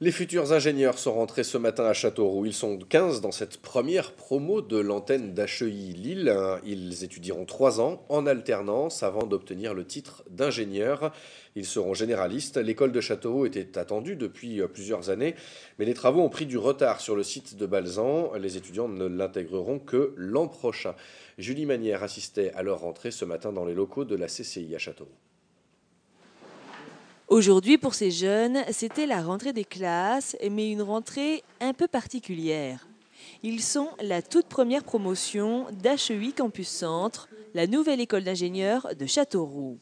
Les futurs ingénieurs sont rentrés ce matin à Châteauroux. Ils sont 15 dans cette première promo de l'antenne d'HEI Lille. Ils étudieront 3 ans en alternance avant d'obtenir le titre d'ingénieur. Ils seront généralistes. L'école de Châteauroux était attendue depuis plusieurs années, mais les travaux ont pris du retard sur le site de Balzan. Les étudiants ne l'intégreront que l'an prochain. Julie Manière assistait à leur rentrée ce matin dans les locaux de la CCI à Châteauroux. Aujourd'hui, pour ces jeunes, c'était la rentrée des classes, mais une rentrée un peu particulière. Ils sont la toute première promotion d'HEI Campus Centre, la nouvelle école d'ingénieurs de Châteauroux.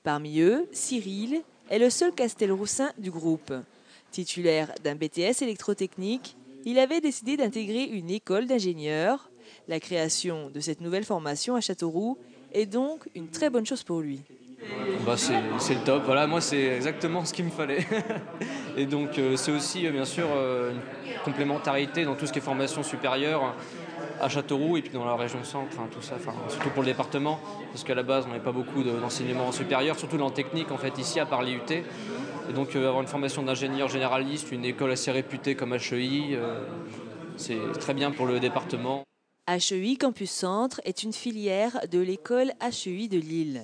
Parmi eux, Cyril est le seul Castelroussin du groupe. Titulaire d'un BTS électrotechnique, il avait décidé d'intégrer une école d'ingénieurs. La création de cette nouvelle formation à Châteauroux est donc une très bonne chose pour lui. C'est le top, voilà, moi c'est exactement ce qu'il me fallait. Et donc c'est aussi bien sûr une complémentarité dans tout ce qui est formation supérieure à Châteauroux et puis dans la région centre, tout ça, surtout pour le département, parce qu'à la base on n'avait pas beaucoup d'enseignement supérieur, surtout dans le technique en fait ici à part l'IUT. Et donc avoir une formation d'ingénieur généraliste, une école assez réputée comme HEI, c'est très bien pour le département. HEI Campus Centre est une filière de l'école HEI de Lille.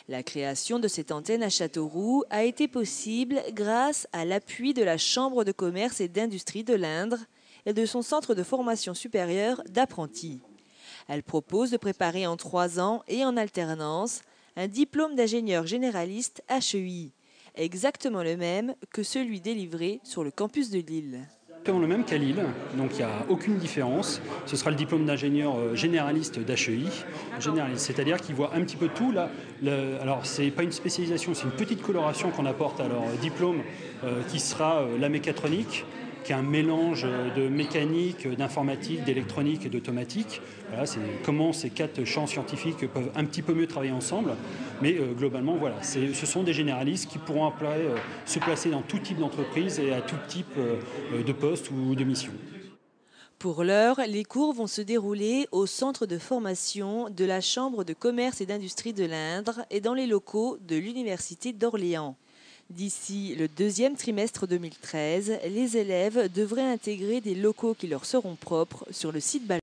La création de cette antenne à Châteauroux a été possible grâce à l'appui de la Chambre de commerce et d'industrie de l'Indre et de son centre de formation supérieure d'apprentis. Elle propose de préparer en 3 ans et en alternance un diplôme d'ingénieur généraliste HEI, exactement le même que celui délivré sur le campus de Lille. Le même qu'à Lille, donc il n'y a aucune différence. Ce sera le diplôme d'ingénieur généraliste d'HEI, c'est-à-dire qu'il voit un petit peu tout. Là, alors c'est pas une spécialisation, c'est une petite coloration qu'on apporte à leur diplôme qui sera la mécatronique, qui est un mélange de mécanique, d'informatique, d'électronique et d'automatique. Voilà, c'est comment ces 4 champs scientifiques peuvent un petit peu mieux travailler ensemble. Mais globalement, voilà, ce sont des généralistes qui pourront après se placer dans tout type d'entreprise et à tout type de poste ou de mission. Pour l'heure, les cours vont se dérouler au centre de formation de la Chambre de commerce et d'industrie de l'Indre et dans les locaux de l'Université d'Orléans. D'ici le 2e trimestre 2013, les élèves devraient intégrer des locaux qui leur seront propres sur le site Balzan.